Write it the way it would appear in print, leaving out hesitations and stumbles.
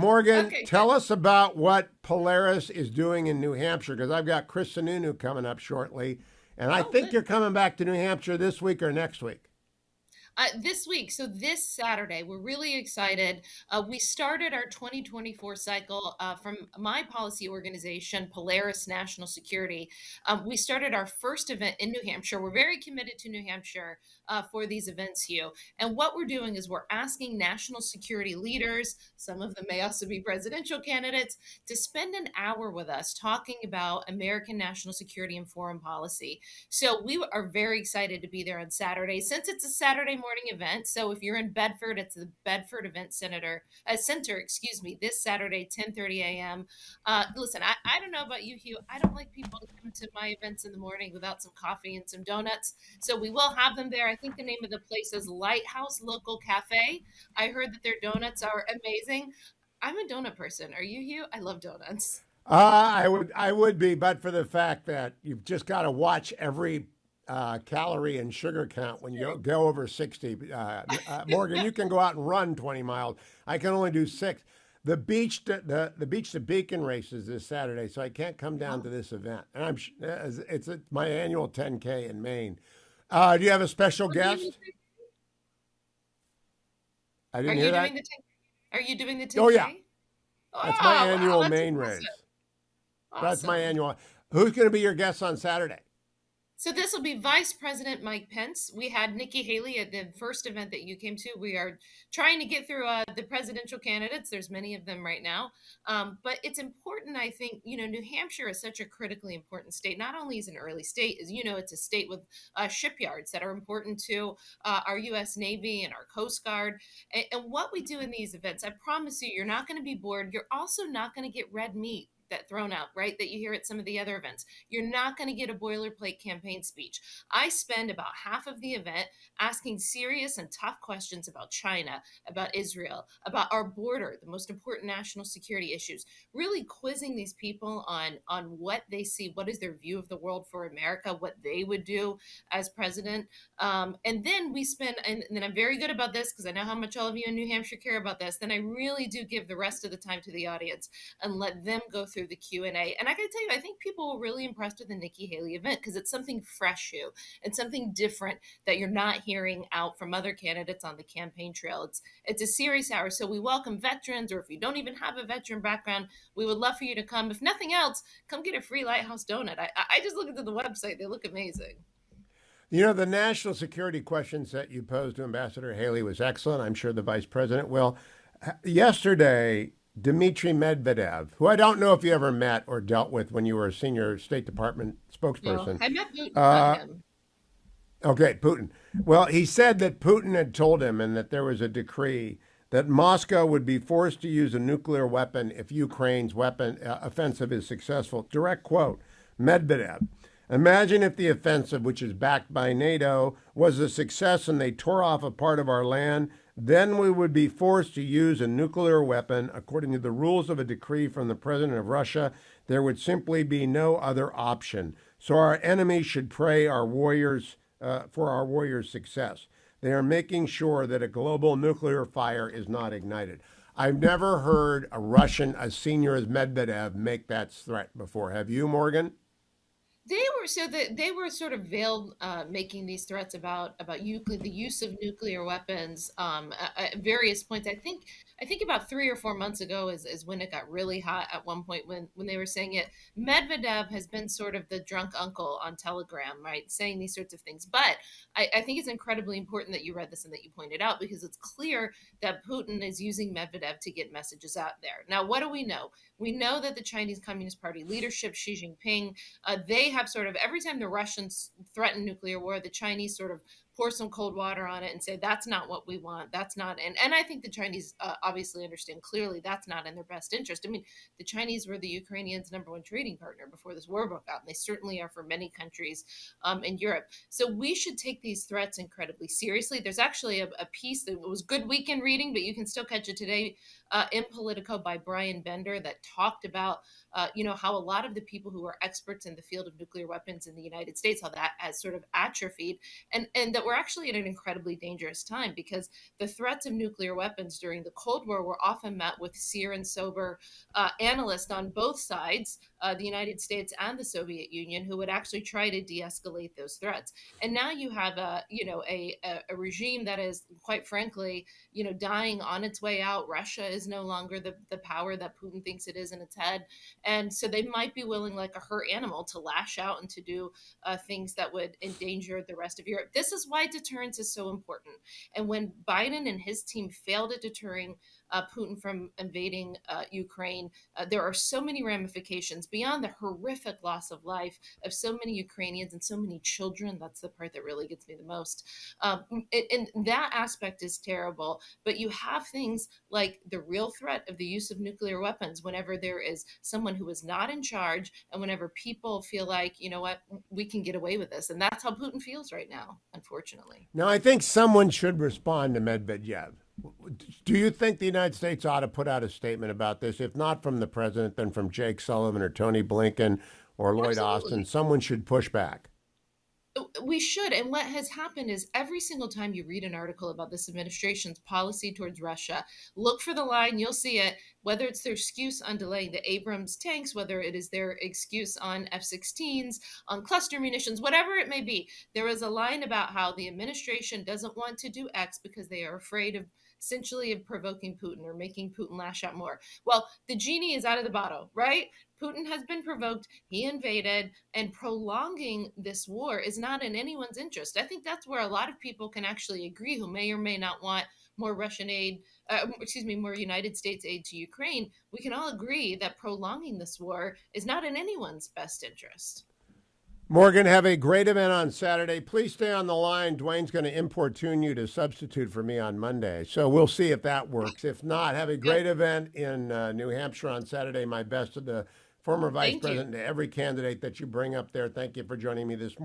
Morgan, Okay, tell us about what Polaris is doing in New Hampshire because I've got Chris Sununu coming up shortly, and I oh, think good. you're coming back to New Hampshire this week or next week. This week, so this Saturday, we're really excited. We started our 2024 cycle from my policy organization, Polaris National Security. We started our first event in New Hampshire. We're very committed to New Hampshire for these events, Hugh. And what we're doing is we're asking national security leaders, some of them may also be presidential candidates, to spend an hour with us talking about American national security and foreign policy. So we are very excited to be there on Saturday since it's a Saturday morning event. So if you're in Bedford, it's the Bedford Event Center, excuse me, this Saturday, 10:30 a.m. Listen, I don't know about you, Hugh. I don't like people to come to my events in the morning without some coffee and some donuts. So we will have them there. I think the name of the place is Lighthouse Local Cafe. I heard that their donuts are amazing. I'm a donut person. Are you, Hugh? I love donuts. I would be, but for the fact that you've just got to watch every calorie and sugar count when you go over 60. Morgan, you can go out and run 20 miles. I can only do six. The beach to Beacon race is this Saturday, so I can't come down Oh, to this event. And it's my annual 10K in Maine. Do you have a special what are you guest? I Are didn't hear you that. doing the 10? Are you doing the Oh yeah, 10K? that's my Oh, wow, annual that's Maine impressive. race. That's my Awesome. annual. Who's going to be your guest on Saturday? So this will be Vice President Mike Pence. We had Nikki Haley at the first event that you came to. We are trying to get through the presidential candidates. There's many of them right now, but it's important. I think New Hampshire is such a critically important state. Not only is it an early state, as you know, it's a state with shipyards that are important to our U.S. Navy and our Coast Guard. And what we do in these events, I promise you, you're not going to be bored. You're also not going to get red meat that thrown out, right? That you hear at some of the other events. You're not going to get a boilerplate campaign speech. I spend about half of the event asking serious and tough questions about China, about Israel, about our border, the most important national security issues, really quizzing these people on what they see, what is their view of the world for America, what they would do as president. And then we spend, and then I'm very good about this because I know how much all of you in New Hampshire care about this. Then I really do give the rest of the time to the audience and let them go through the Q&A. And I got to tell you, I think people were really impressed with the Nikki Haley event because it's something fresh, you, and something different that you're not hearing out from other candidates on the campaign trail. It's a serious hour, so we welcome veterans, or if you don't even have a veteran background, we would love for you to come. If nothing else, come get a free Lighthouse donut. I just looked at the website; they look amazing. The national security questions that you posed to Ambassador Haley was excellent. I'm sure the vice president will. Yesterday, Dmitry Medvedev, who I don't know if you ever met or dealt with when you were a senior State Department No, spokesperson. I met Putin, not Uh, him. okay, Putin. Well, he said that Putin had told him and that there was a decree that Moscow would be forced to use a nuclear weapon if Ukraine's weapon offensive is successful. Direct quote, Medvedev. Imagine if the offensive, which is backed by NATO, was a success and they tore off a part of our land. Then we would be forced to use a nuclear weapon. According to the rules of a decree from the president of Russia, there would simply be no other option. So our enemies should pray our warriors for our warriors' success. They are making sure that a global nuclear fire is not ignited. I've never heard a Russian as senior as Medvedev make that threat before. Have you, Morgan? They were sort of veiled, making these threats about the use of nuclear weapons at various points. I think about 3 or 4 months ago is when it got really hot at one point when they were saying it. Medvedev has been sort of the drunk uncle on Telegram, right, saying these sorts of things. But I think it's incredibly important that you read this and that you pointed out because it's clear that Putin is using Medvedev to get messages out there. Now, what do we know? We know that the Chinese Communist Party leadership, Xi Jinping, they have sort of every time the Russians threaten nuclear war, the Chinese sort of pour some cold water on it and say that's not what we want. That's not, and I think the Chinese obviously understand clearly that's not in their best interest. I mean, the Chinese were the Ukrainians' number one trading partner before this war broke out, and they certainly are for many countries in Europe. So we should take these threats incredibly seriously. There's actually a piece that was good weekend reading, but you can still catch it today in Politico by Brian Bender that talked about, how a lot of the people who are experts in the field of nuclear weapons in the United States, how that has sort of atrophied, and that we're actually at an incredibly dangerous time because the threats of nuclear weapons during the Cold War were often met with sear and sober analysts on both sides, the United States and the Soviet Union, who would actually try to de-escalate those threats. And now you have a regime that is, quite frankly, dying on its way out. Russia is no longer the power that Putin thinks it is in its head, and so they might be willing, like a hurt animal, to lash out and to do things that would endanger the rest of Europe. This is why deterrence is so important. And when Biden and his team failed at deterring Putin from invading Ukraine, there are so many ramifications beyond the horrific loss of life of so many Ukrainians and so many children. That's the part that really gets me the most. And that aspect is terrible. But you have things like the real threat of the use of nuclear weapons whenever there is someone who is not in charge, and whenever people feel like, you know what, we can get away with this. And that's how Putin feels right now, unfortunately. Now, I think someone should respond to Medvedev. Do you think the United States ought to put out a statement about this? If not from the president, then from Jake Sullivan or Tony Blinken or Lloyd Absolutely. Austin? Someone should push back. We should. And what has happened is every single time you read an article about this administration's policy towards Russia, look for the line, you'll see it, whether it's their excuse on delaying the Abrams tanks, whether it is their excuse on F 16s, on cluster munitions, whatever it may be. There is a line about how the administration doesn't want to do X because they are afraid of essentially of provoking Putin or making Putin lash out more. Well, the genie is out of the bottle, right? Putin has been provoked, he invaded, and prolonging this war is not in anyone's interest. I think that's where a lot of people can actually agree who may or may not want more Russian aid, more United States aid to Ukraine. We can all agree that prolonging this war is not in anyone's best interest. Morgan, have a great event on Saturday. Please stay on the line. Dwayne's going to importune you to substitute for me on Monday. So we'll see if that works. If not, have a great event in New Hampshire on Saturday. My best to the former vice Thank you. president, to every candidate that you bring up there. Thank you for joining me this morning.